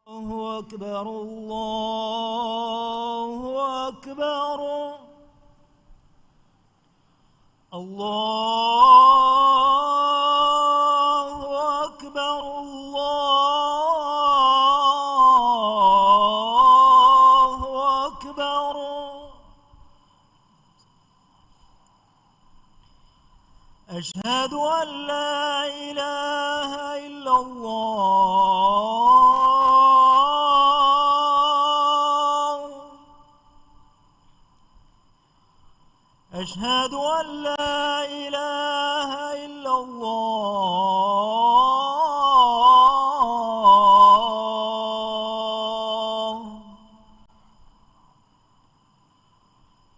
الله أكبر الله أكبر الله أكبر الله أكبر أشهد أن لا إله إلا الله أشهد أن لا إله إلا الله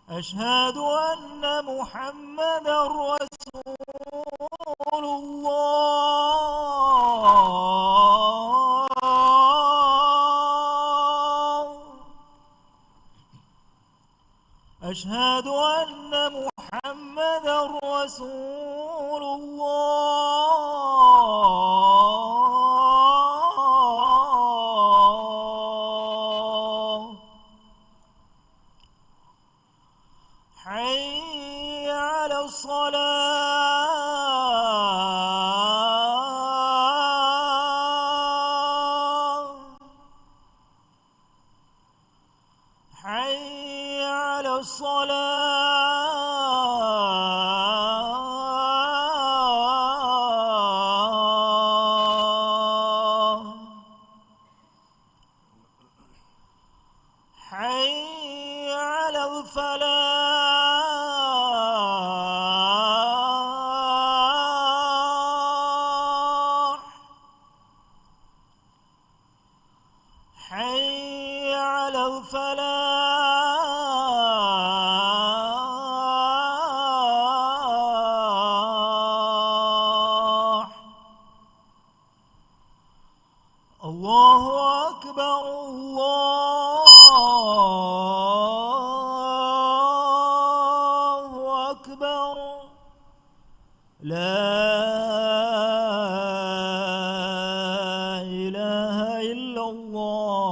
أشهد أن محمدًا رسول الله أشهد أن محمدًا رسول الله حي على الصلاة حي على الصلاة حي على الفلاح حي على الفلاح الله أكبر الله أكبر لا إله إلا الله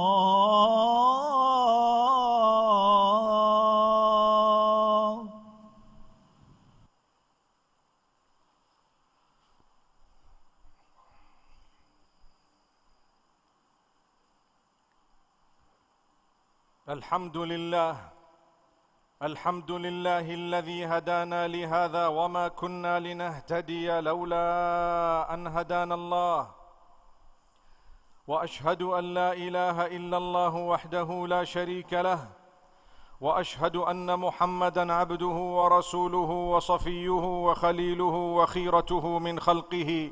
الحمد لله الذي هدانا لهذا وما كنا لنهتدي لولا أن هدانا الله وأشهد أن لا إله إلا الله وحده لا شريك له وأشهد أن محمدًا عبده ورسوله وصفيه وخليله وخيرته من خلقه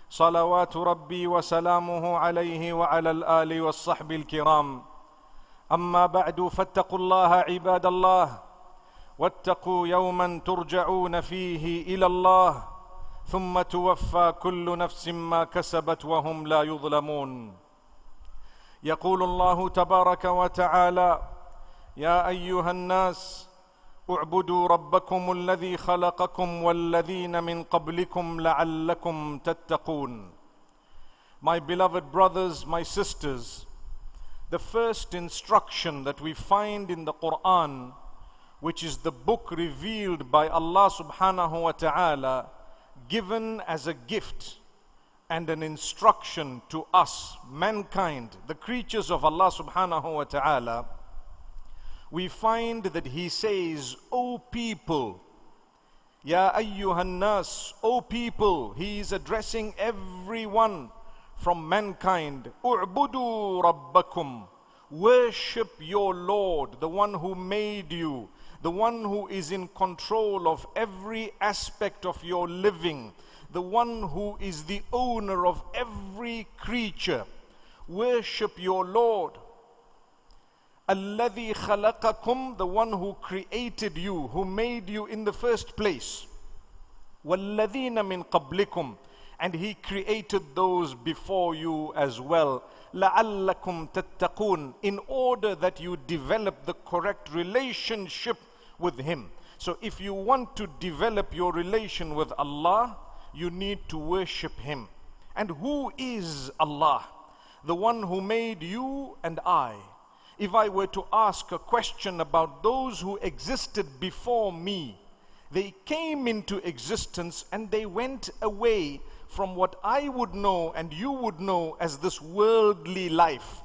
صلوات ربي وسلامه عليه وعلى الآل والصحب الكرام أما بعد فاتقوا الله عباد الله واتقوا يوما ترجعون فيه إلى الله ثم توفى كل نفس ما كسبت وهم لا يظلمون يقول الله تبارك وتعالى يا أيها الناس اعبدوا ربكم الذي خلقكم والذين من قبلكم لعلكم تتقون. My beloved brothers, my sisters, the first instruction that we find in the Quran, which is the book revealed by Allah subhanahu wa ta'ala, given as a gift and an instruction to us, mankind, the creatures of Allah subhanahu wa ta'ala, we find that He says, O people, Ya ayyuhan nas, O people. He is addressing everyone from mankind. U'budu rabbakum, worship your Lord, the one who made you, the one who is in control of every aspect of your living, the one who is the owner of every creature. Worship your Lord. Alladhi khalaqakum, the one who created you, who made you in the first place. Walladhina min qablikum, and He created those before you as well. La'allakum tattaqun, in order that you develop the correct relationship with Him. So if you want to develop your relation with Allah, you need to worship Him. And who is Allah? the one who made you and I, if I were to ask a question about those who existed before me, they came into existence and they went away from what I would know and you would know as this worldly life.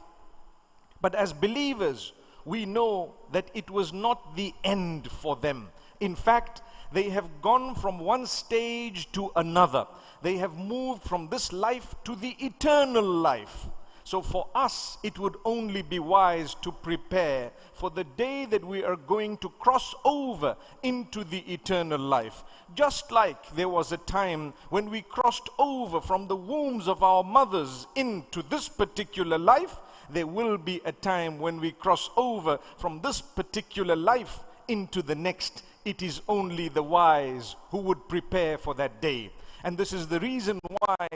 But as believers, we know that it was not the end for them. In fact, they have gone from one stage to another. They have moved from this life to the eternal life. So for us, it would only be wise to prepare for the day that we are going to cross over into the eternal life. Just like there was a time when we crossed over from the wombs of our mothers into this particular life, there will be a time when we cross over from this particular life into the next. It is only the wise who would prepare for that day. And this is the reason why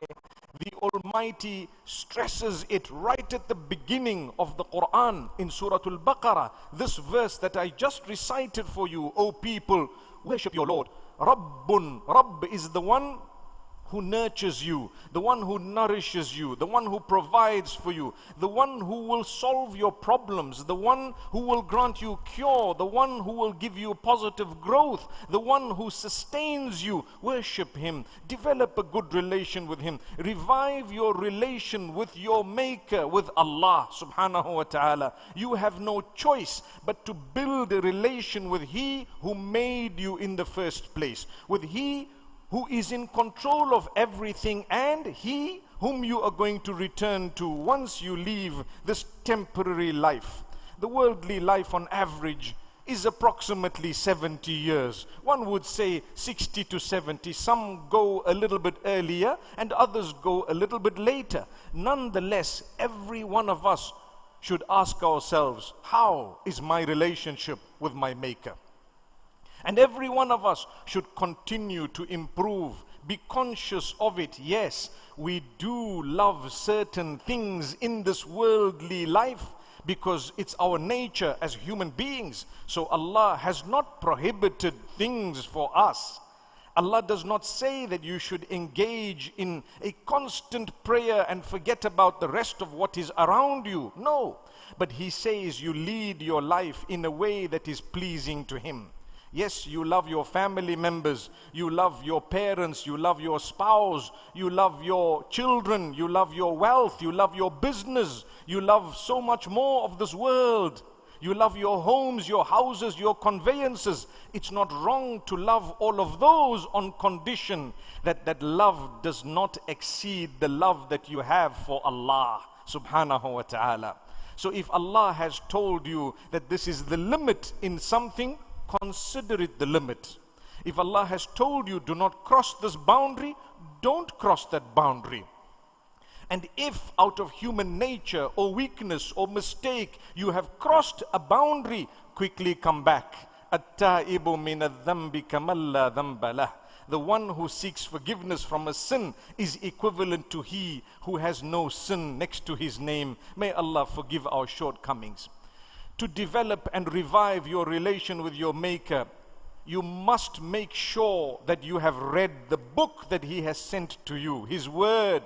the Almighty stresses it right at the beginning of the Quran in Surah Al-Baqarah. This verse that I just recited for you, O people, worship your Lord. Rabbun, Rabb is the one who nurtures you, the one who nourishes you, the one who provides for you, the one who will solve your problems, the one who will grant you cure, the one who will give you positive growth, the one who sustains you. Worship Him. Develop a good relation with Him. Revive your relation with your Maker, with Allah subhanahu wa ta'ala. You have no choice but to build a relation with He who made you in the first place, with He who is in control of everything, and He whom you are going to return to once you leave this temporary life. The worldly life on average is approximately 70 years. One would say 60 to 70. Some go a little bit earlier and others go a little bit later. Nonetheless, every one of us should ask ourselves, how is my relationship with my Maker? And every one of us should continue to improve, be conscious of it. Yes, we do love certain things in this worldly life because it's our nature as human beings. So Allah has not prohibited things for us. Allah does not say that you should engage in a constant prayer and forget about the rest of what is around you. No, but He says you lead your life in a way that is pleasing to Him. Yes, you love your family members, you love your parents, you love your spouse, you love your children, you love your wealth, you love your business, you love so much more of this world. You love your homes, your houses, your conveyances. It's not wrong to love all of those on condition that that love does not exceed the love that you have for Allah subhanahu wa ta'ala. So if Allah has told you that this is the limit in something, consider it the limit. If Allah has told you do not cross this boundary, don't cross that boundary. And if out of human nature or weakness or mistake you have crossed a boundary, quickly come back. At-ta'ibu min adh-dhanbi kaman la dhanba lah. The one who seeks forgiveness from a sin is equivalent to he who has no sin next to his name. May Allah forgive our shortcomings. To develop and revive your relation with your Maker, you must make sure that you have read the book that He has sent to you, His word.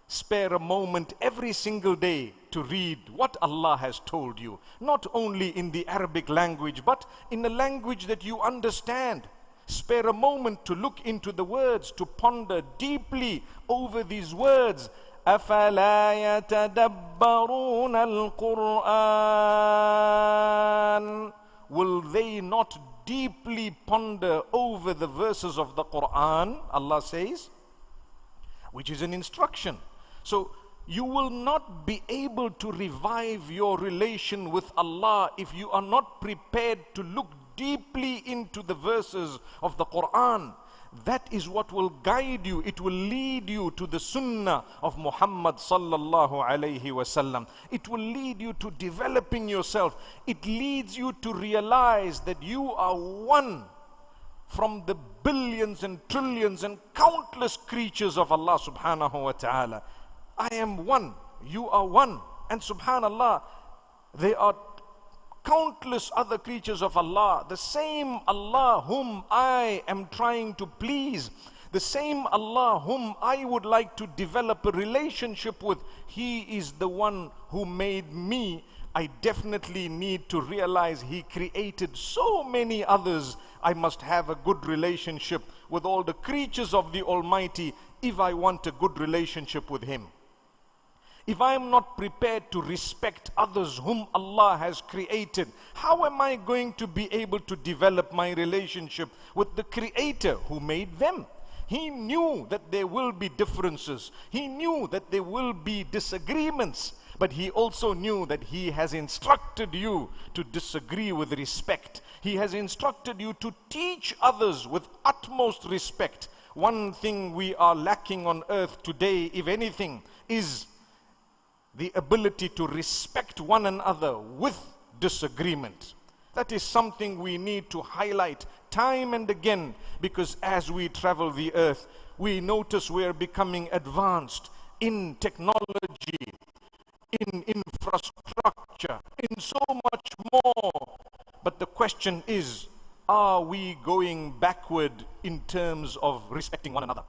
Spare a moment every single day to read what Allah has told you, not only in the Arabic language, but in a language that you understand. Spare a moment to look into the words, to ponder deeply over these words. أَفَلَا يَتَدَبَّرُونَ الْقُرْآنَ. Will they not deeply ponder over the verses of the Quran? Allah says, which is an instruction. So you will not be able to revive your relation with Allah if you are not prepared to look deeply into the verses of the Quran. That is what will guide you. It will lead you to the sunnah of Muhammad sallallahu alayhi wasallam. It will lead you to developing yourself. It leads you to realize that you are one from the billions and trillions and countless creatures of Allah subhanahu wa ta'ala. I am one, you are one, and subhanallah, they are countless other creatures of Allah, the same Allah whom I am trying to please, The same Allah whom I would like to develop a relationship with, He is the one who made me. I definitely need to realize He created so many others. I must have a good relationship with all the creatures of the Almighty if I want a good relationship with Him. If I am not prepared to respect others whom Allah has created, how am I going to be able to develop my relationship with the Creator who made them? He knew that there will be differences. He knew that there will be disagreements. But He also knew that He has instructed you to disagree with respect. He has instructed you to teach others with utmost respect. One thing we are lacking on earth today, if anything, is the ability to respect one another with disagreement. That is something we need to highlight time and again, because as we travel the earth, we notice we are becoming advanced in technology, in infrastructure, in so much more. But the question is, are we going backward in terms of respecting one another?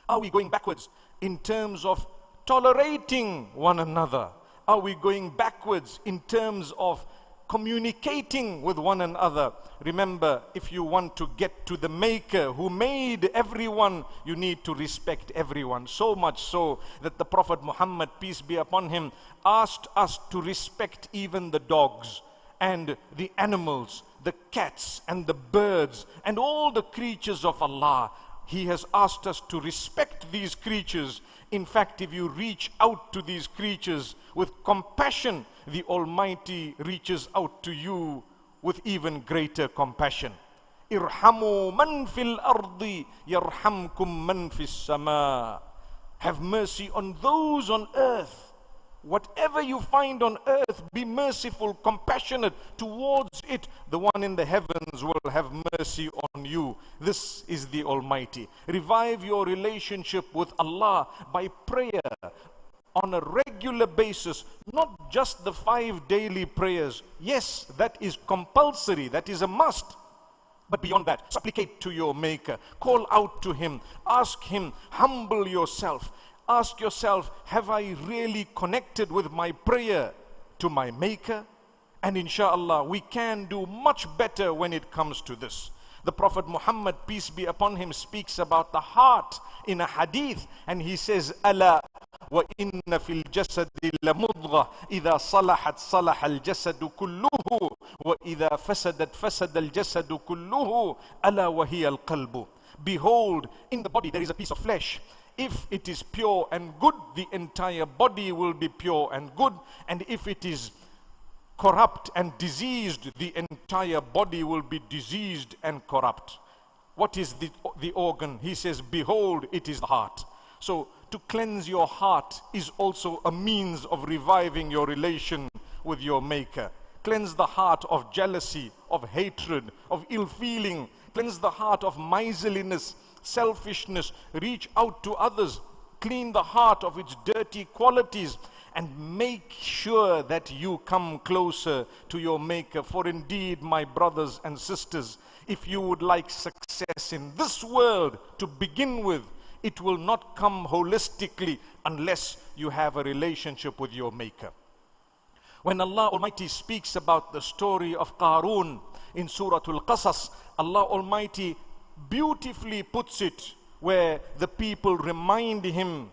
Are we going backwards in terms of tolerating one another? Are we going backwards in terms of communicating with one another? Remember, if you want to get to the Maker who made everyone, you need to respect everyone. So much so that the Prophet Muhammad, peace be upon him, asked us to respect even the dogs and the animals, the cats and the birds and all the creatures of Allah. He has asked us to respect these creatures. In fact, if you reach out to these creatures with compassion, the Almighty reaches out to you with even greater compassion. Irhamu man fil ardi yarhamkum man fis sama. Have mercy on those on earth. Whatever you find on earth, be merciful, compassionate towards it. The one in the heavens will have mercy on you. This is the Almighty. Revive your relationship with Allah by prayer on a regular basis, not just the 5 daily prayers. Yes, that is compulsory, that is a must. But beyond that, supplicate to your Maker, call out to Him, ask Him, humble yourself. Ask yourself, have I really connected with my prayer to my Maker? And inshallah, we can do much better when it comes to this. The Prophet Muhammad, peace be upon him, speaks about the heart in a hadith, and he says, "Ala wa inna fil jasadi la mudghah idha salahat salaha al jasadu kulluhu wa idha fasadat fasada al jasadu kulluhu ala wa hiya al qalbu." Behold, in the body there is a piece of flesh. If it is pure and good, the entire body will be pure and good. And if it is corrupt and diseased, the entire body will be diseased and corrupt. What is the organ? He says, behold, it is the heart. So to cleanse your heart is also a means of reviving your relation with your Maker. Cleanse the heart of jealousy, of hatred, of ill feeling. Cleanse the heart of miserliness, selfishness. Reach out to others. Clean the heart of its dirty qualities and make sure that you come closer to your Maker. For indeed, my brothers and sisters, if you would like success in this world to begin with, it will not come holistically unless you have a relationship with your Maker. When Allah Almighty speaks about the story of Qarun in Surah Al-Qasas, Allah Almighty beautifully puts it where the people remind him,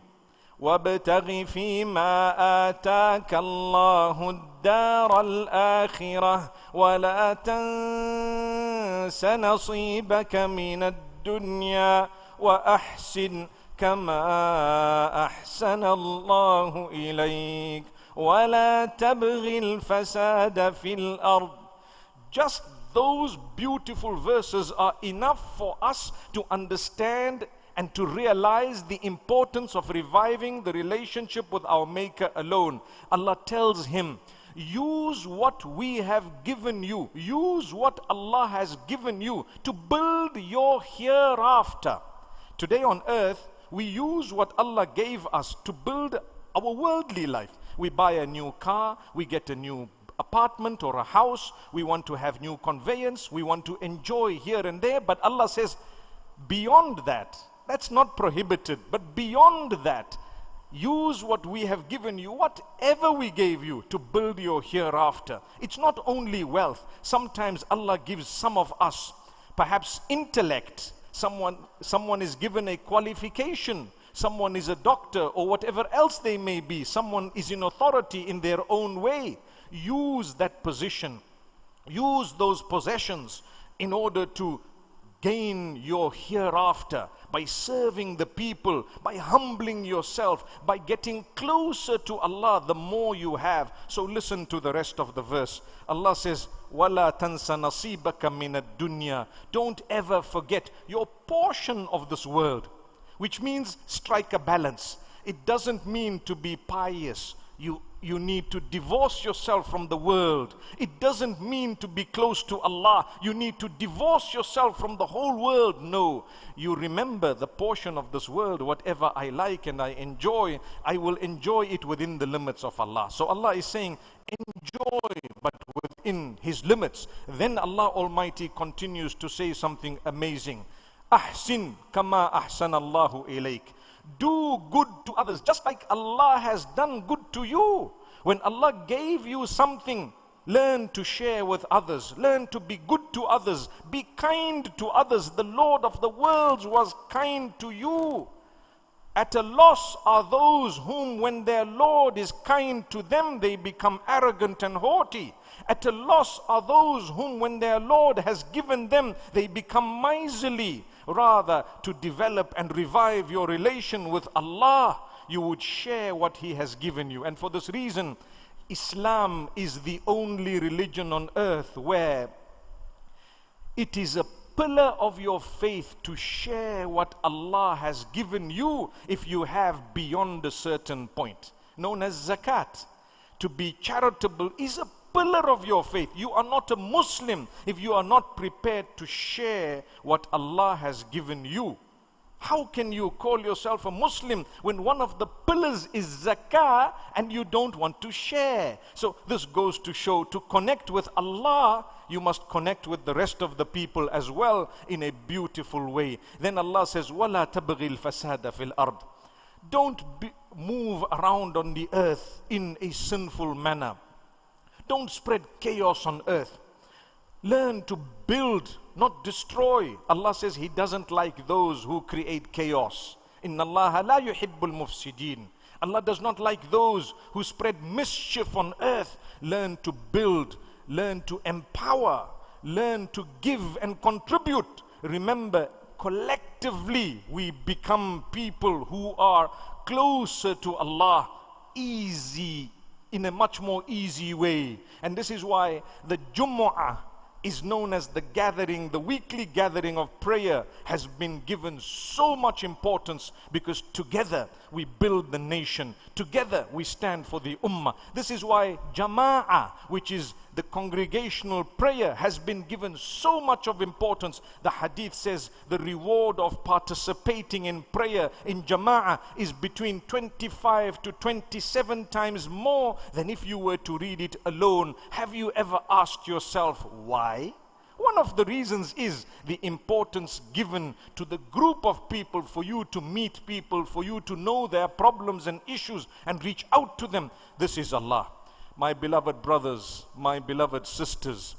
وَابْتَغِ فِي مَا آتَاكَ اللَّهُ الدَّارَ الْآخِرَةَ وَلَا تَنْسَ نَصِيبَكَ مِنَ الدُّنْيَا وَأَحْسِنْ كَمَا أَحْسَنَ اللَّهُ إِلَيْكَ وَلَا تَبْغِ الْفَسَادَ فِي الْأَرْضِ. Just those beautiful verses are enough for us to understand and to realize the importance of reviving the relationship with our Maker alone. Allah tells him, use what we have given you, use what Allah has given you to build your hereafter. Today on earth, we use what Allah gave us to build our worldly life. We buy a new car, we get a new apartment or a house, we want to have new conveyance, we want to enjoy here and there. But Allah says, beyond that, That's not prohibited. But beyond that, use what we have given you, whatever we gave you, to build your hereafter. It's not only wealth. Sometimes Allah gives some of us, perhaps intellect. Someone is given a qualification. Someone is a doctor or whatever else they may be. Someone is in authority in their own way. Use that position. Use those possessions in order to gain your hereafter, by serving the people, by humbling yourself, by getting closer to Allah the more you have. So listen to the rest of the verse. Allah says, وَلَا تَنْسَ نَصِيبَكَ مِنَ الدُّنْيَا. Don't ever forget your portion of this world, which means strike a balance. It doesn't mean to be pious. You need to divorce yourself from the world. It doesn't mean to be close to Allah. You need to divorce yourself from the whole world. No. You remember the portion of this world, whatever I like and I enjoy, I will enjoy it within the limits of Allah. So Allah is saying, enjoy, but within His limits. Then Allah Almighty continues to say something amazing. Ahsin kama ahsan Allahu ilayk. Do good to others, just like Allah has done good to you. When Allah gave you something, learn to share with others. Learn to be good to others. Be kind to others. The Lord of the worlds was kind to you. At a loss are those whom, when their Lord is kind to them, they become arrogant and haughty. At a loss are those whom, when their Lord has given them, they become miserly. Rather, to develop and revive your relation with Allah, you would share what He has given you. And for this reason, Islam is the only religion on earth where it is a pillar of your faith to share what Allah has given you if you have beyond a certain point, known as zakat. To be charitable is a pillar of your faith. You are not a Muslim if you are not prepared to share what Allah has given you. How can you call yourself a Muslim when one of the pillars is zakah and you don't want to share? So this goes to show, to connect with Allah, you must connect with the rest of the people as well in a beautiful way. Then Allah says, وَلَا تَبْغِي الْفَسَادَ فِي الْأَرْضِ. Don't move around on the earth in a sinful manner. Don't spread chaos on earth. Learn to build, not destroy. Allah says He doesn't like those who create chaos. Inna Allah la yuhibbul mufsidin. Allah does not like those who spread mischief on earth. Learn to build, learn to empower, learn to give and contribute. Remember, collectively we become people who are closer to Allah, in a much more easy way. And this is why the Jumu'ah is known as the gathering, the weekly gathering of prayer, has been given so much importance, because together we build the nation, together we stand for the ummah. This is why Jama'ah, which is the congregational prayer, has been given so much of importance. The hadith says the reward of participating in prayer in Jama'ah is between 25 to 27 times more than if you were to read it alone. Have you ever asked yourself why? One of the reasons is the importance given to the group of people, for you to meet people, for you to know their problems and issues and reach out to them. This is Allah. My beloved brothers, my beloved sisters,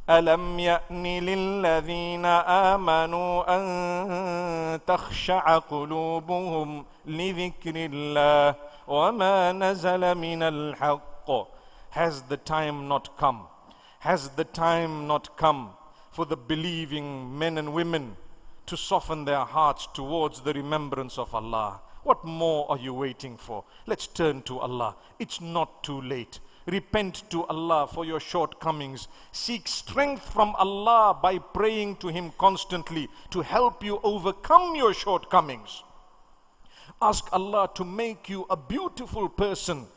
أَلَمْ يَأْنِ لِلَّذِينَ آمَنُوا أَن تَخْشَعَ قُلُوبُهُمْ لِذِكْرِ اللَّهِ وَمَا نَزَلَ مِنَ الْحَقِّ. Has the time not come? Has the time not come for the believing men and women to soften their hearts towards the remembrance of Allah? What more are you waiting for? Let's turn to Allah. It's not too late. Repent to Allah for your shortcomings. Seek strength from Allah by praying to Him constantly to help you overcome your shortcomings. Ask Allah to make you a beautiful person.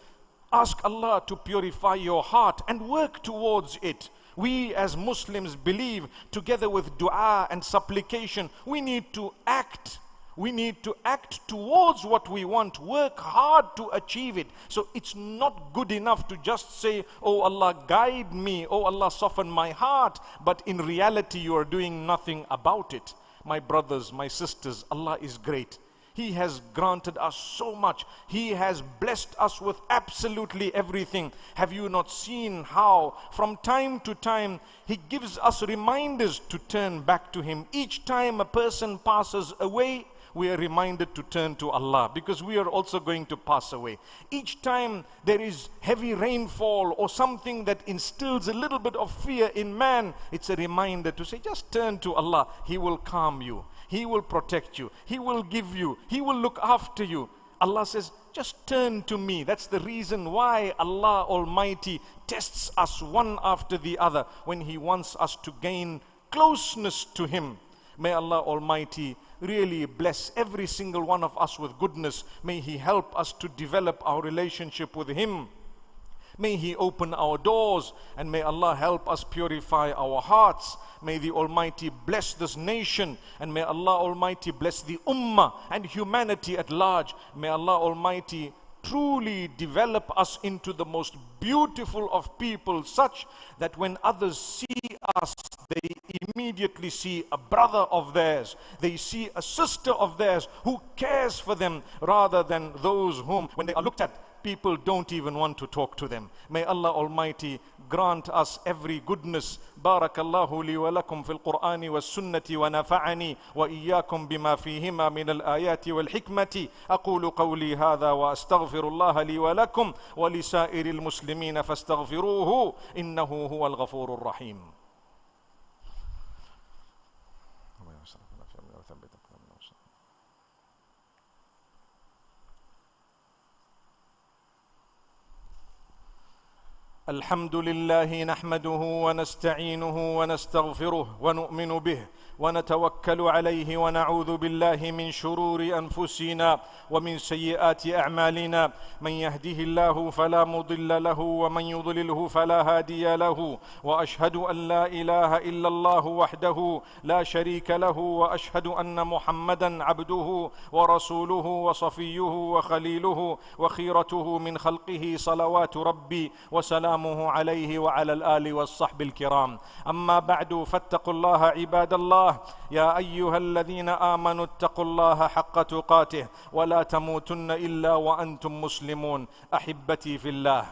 Ask Allah to purify your heart and work towards it. We as Muslims believe, together with dua and supplication, we need to act. We need to act towards what we want, work hard to achieve it. So it's not good enough to just say, oh Allah, guide me, oh Allah, soften my heart, but in reality you are doing nothing about it. My brothers, my sisters, Allah is great. He has granted us so much. He has blessed us with absolutely everything. Have you not seen how from time to time He gives us reminders to turn back to Him? Each time a person passes away, we are reminded to turn to Allah, because we are also going to pass away. Each time there is heavy rainfall or something that instills a little bit of fear in man, it's a reminder to say, just turn to Allah. He will calm you. He will protect you. He will give you. He will look after you. Allah says, just turn to me. That's the reason why Allah Almighty tests us one after the other when He wants us to gain closeness to Him. May Allah Almighty really bless every single one of us with goodness. May He help us to develop our relationship with Him. May He open our doors, and may Allah help us purify our hearts. May the Almighty bless this nation, and may Allah Almighty bless the Ummah and humanity at large. May Allah Almighty truly develop us into the most beautiful of people, such that when others see us, they immediately see a brother of theirs. They see a sister of theirs who cares for them, rather than those whom, when they are looked at, people don't even want to talk to them. May Allah Almighty grant us every goodness. Barakallahu li wa lakum fil Qur'ani was sunnati wa nafa'ani wa iyyakum bima fihima min al-ayati wal hikmati. Aqulu qawli hadha wa astaghfirullah li wa lakum wa li sa'iril muslimina fastaghfiruhu innahu huwal ghafurur rahim. الحمد لله نحمده ونستعينه ونستغفره ونؤمن به ونتوكل عليه ونعوذ بالله من شرور أنفسنا ومن سيئات أعمالنا. من يهده الله فلا مضل له ومن يضلله فلا هادي له. وأشهد أن لا إله إلا الله وحده لا شريك له. وأشهد أن محمدا عبده ورسوله وصفيه وخليله وخيرته من خلقه صلوات ربي وسلامه عليه وعلى الآل والصحب الكرام. أما بعد فاتقوا الله عباد الله. يا أيها الذين آمنوا اتقوا الله حق تقاته ولا تموتن إلا وأنتم مسلمون. أحبتي في الله،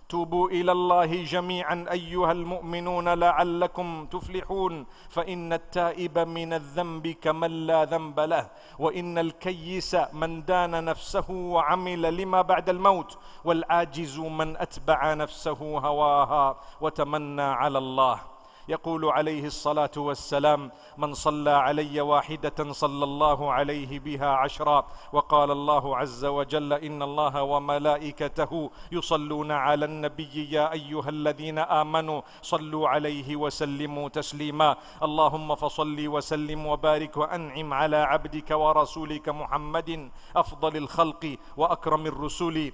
توبوا إلى الله جميعا أيها المؤمنون لعلكم تفلحون. فإن التائب من الذنب كمن لا ذنب له، وإن الكيس من دان نفسه وعمل لما بعد الموت، والعاجز من أتبع نفسه هواها وتمنى على الله. يقول عليه الصلاة والسلام: من صلى علي واحدة صلى الله عليه بها عشرا. وقال الله عز وجل: إن الله وملائكته يصلون على النبي يا أيها الذين آمنوا صلوا عليه وسلموا تسليما. اللهم فصل وسلم وبارك وأنعم على عبدك ورسولك محمد أفضل الخلق وأكرم الرسل.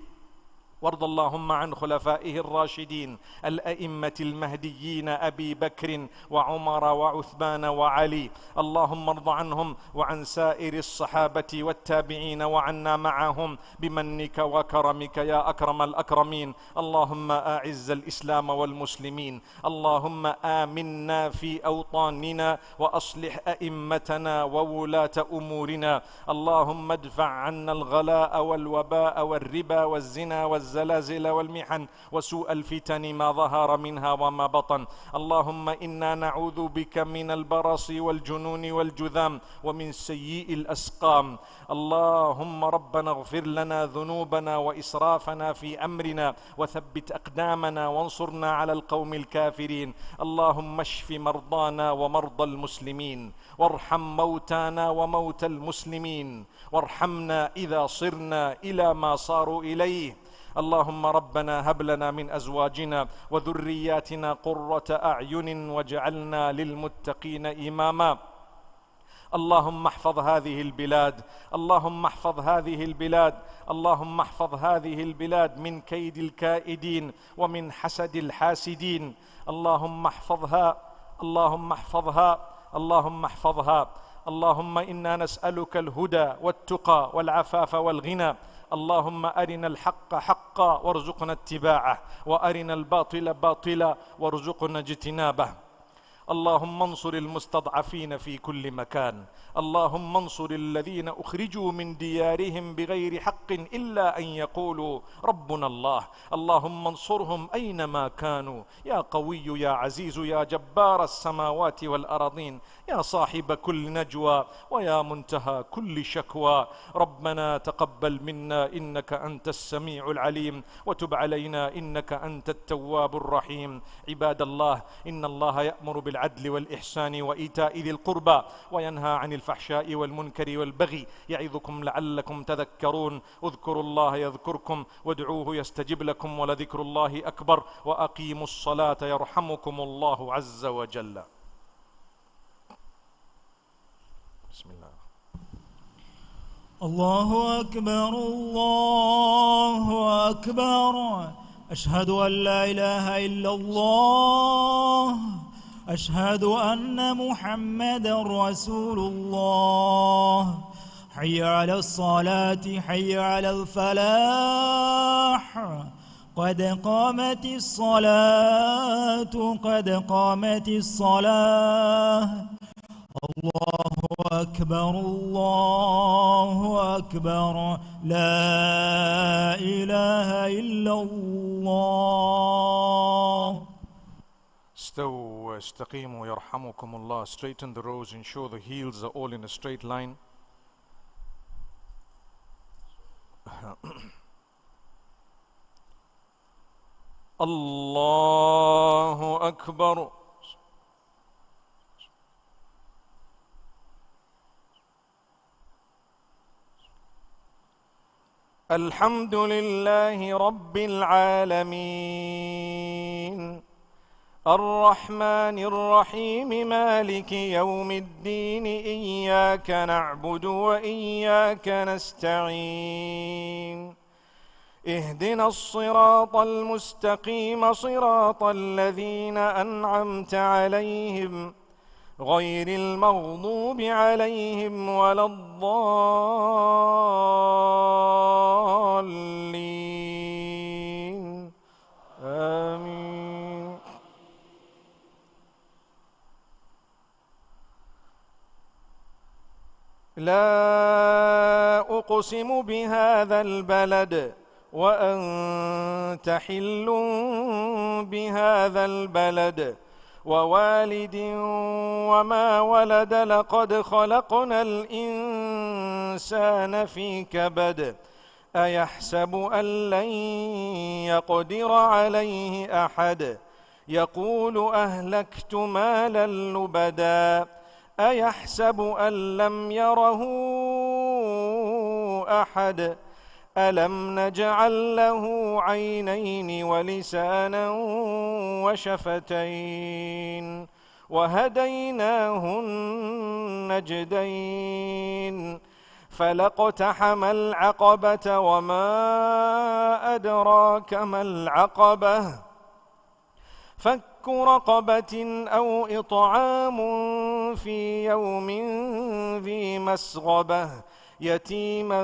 وارض اللهم عن خلفائه الراشدين الأئمة المهديين أبي بكر وعمر وعثمان وعلي. اللهم ارض عنهم وعن سائر الصحابة والتابعين وعنا معهم بمنك وكرمك يا أكرم الأكرمين. اللهم أعز الإسلام والمسلمين. اللهم آمنا في أوطاننا وأصلح أئمتنا وولاة أمورنا. اللهم ادفع عنا الغلاء والوباء والربا والزنا والزلازل والمحن وسوء الفتن ما ظهر منها وما بطن. اللهم إنا نعوذ بك من البرص والجنون والجذام ومن سيء الأسقام. اللهم ربنا اغفر لنا ذنوبنا وإسرافنا في أمرنا وثبت أقدامنا وانصرنا على القوم الكافرين. اللهم اشف مرضانا ومرضى المسلمين، وارحم موتانا وموتى المسلمين، وارحمنا إذا صرنا إلى ما صاروا إليه. اللهم ربنا هب لنا من أزواجنا وذرياتنا قرة أعين واجعلنا للمتقين إماما. اللهم احفظ هذه البلاد، اللهم احفظ هذه البلاد، اللهم احفظ هذه البلاد من كيد الكائدين ومن حسد الحاسدين. اللهم احفظها، اللهم احفظها، اللهم احفظها. اللهم إنا نسألك الهدى والتقى والعفاف والغنى. اللهم أرنا الحق حقا وارزقنا اتباعه، وأرنا الباطل باطلا وارزقنا اجتنابه. اللهم انصر المستضعفين في كل مكان، اللهم انصر الذين أخرجوا من ديارهم بغير حق إلا أن يقولوا ربنا الله، اللهم انصرهم أينما كانوا يا قوي يا عزيز يا جبار السماوات والأراضين، يا صاحب كل نجوى ويا منتهى كل شكوى. ربنا تقبل منا إنك أنت السميع العليم، وتب علينا إنك أنت التواب الرحيم. عباد الله، إن الله يأمر بالعدل والإحسان وإيتاء ذي القربى وينهى عن الفحشاء والمنكر والبغي، يعظكم لعلكم تذكرون. اذكروا الله يذكركم وادعوه يستجب لكم، ولذكر الله أكبر. وأقيموا الصلاة يرحمكم الله عز وجل. بسم الله. الله أكبر الله أكبر، أشهد أن لا إله إلا الله، أشهد أن محمدا رسول الله. حي على الصلاة، حي على الفلاح، قد قامت الصلاة، قد قامت الصلاة. الله أكبر الله أكبر، لا إله إلا الله. استووا واستقيموا يرحمكم الله. Straighten the rows, ensure the heels are all in a straight line. الله أكبر. الحمد لله رب العالمين، الرحمن الرحيم، مالك يوم الدين، إياك نعبد وإياك نستعين، اهدنا الصراط المستقيم، صراط الذين أنعمت عليهم غير المغضوب عليهم ولا الضالين، آمين. لا أقسم بهذا البلد وأنت حل بهذا البلد ووالد وما ولد، لقد خلقنا الإنسان في كبد، أيحسب أن لن يقدر عليه أحد، يقول أهلكت مالا لبدا، أيحسب أن لم يره أحد، ألم نجعل له عينين ولسانا وشفتين وهديناه النجدين، فلاقتحم العقبة وما أدراك ما العقبة، فك رقبة أو إطعام في يوم ذي مسغبة، يتيما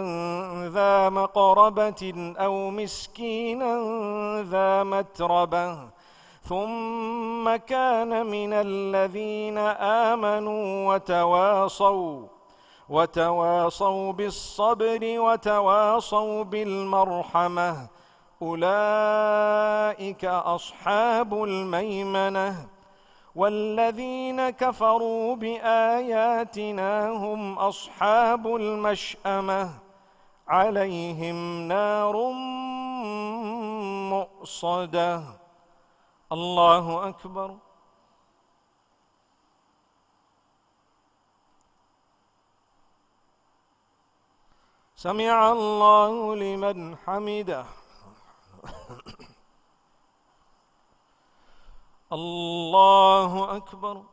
ذا مقربة أو مسكينا ذا متربة، ثم كان من الذين آمنوا وتواصوا بالصبر وتواصوا بالمرحمة، أولئك أصحاب الميمنة، والذين كفروا بآياتنا هم أصحاب المشأمة، عليهم نار مؤصدة. الله أكبر. سمع الله لمن حمده. الله أكبر.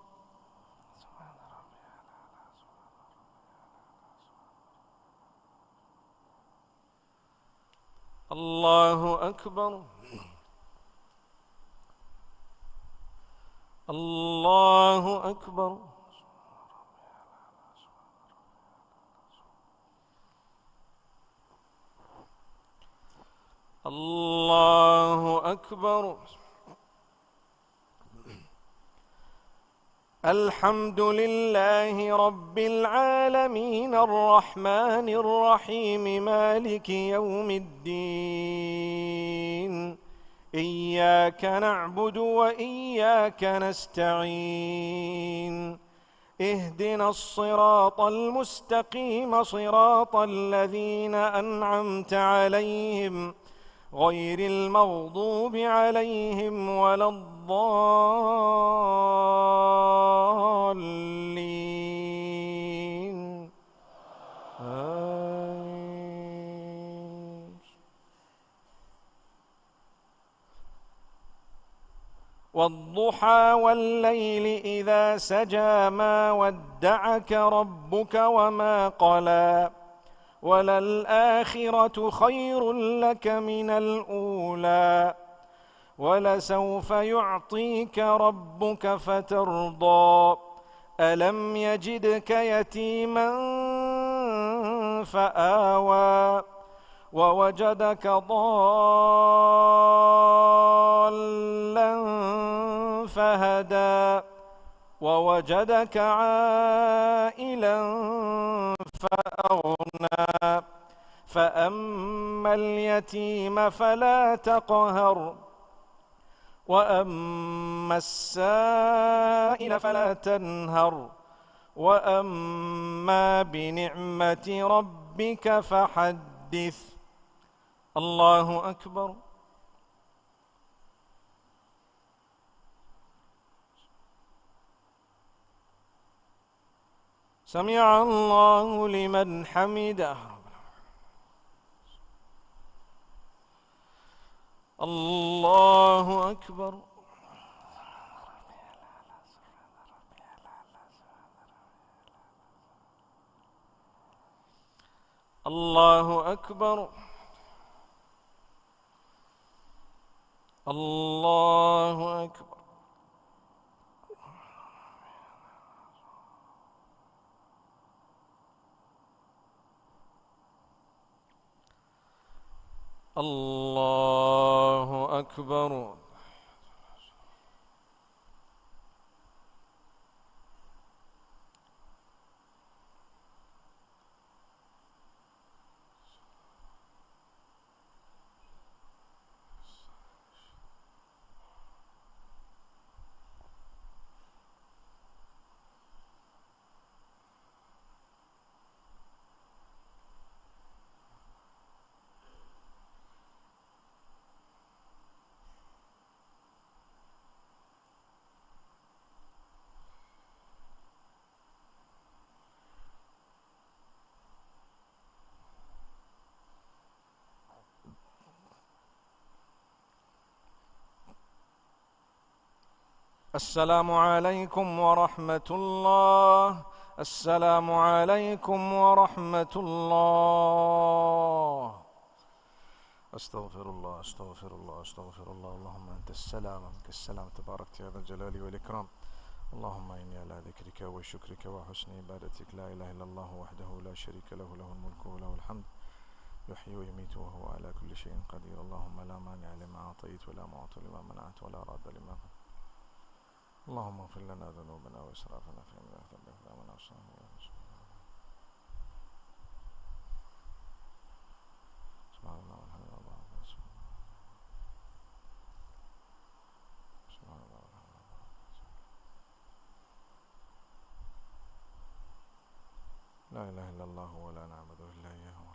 الله أكبر. الله أكبر. الله أكبر. الحمد لله رب العالمين الرحمن الرحيم مالك يوم الدين إياك نعبد وإياك نستعين اهدنا الصراط المستقيم صراط الذين أنعمت عليهم غير المغضوب عليهم ولا الضالين آمين. والضحى والليل إذا سجى ما ودعك ربك وما قلى وللآخرة خير لك من الأولى ولسوف يعطيك ربك فترضى ألم يجدك يتيما فآوى ووجدك ضالا فهدى ووجدك عائلا فأغنى فأما اليتيم فلا تقهر وأما السائل فلا تنهر وأما بنعمة ربك فحدث. الله أكبر. سمع الله لمن حمده. الله أكبر. الله أكبر. الله أكبر. الله أكبر. السلام عليكم ورحمة الله. السلام عليكم ورحمة الله. أستغفر الله أستغفر الله أستغفر الله. اللهم أنت السلام منك السلام تباركت يا ذا الجلال والإكرام. اللهم إني على ذكرك وشكرك وحسن عبادتك لا إله إلا الله وحده لا شريك له له الملك وله الحمد يحيي ويميت وهو على كل شيء قدير. اللهم لا مانع لما أعطيت ولا معطي لما منعت ولا راد لما قضيت. اللهم اغفر لنا ذنوبنا وإسرافنا فيما أخطأنا وصلنا. سبحان الله والحمد لله. سبحان الله والحمد لله. لا إله إلا الله ولا نعبد إلا إياه.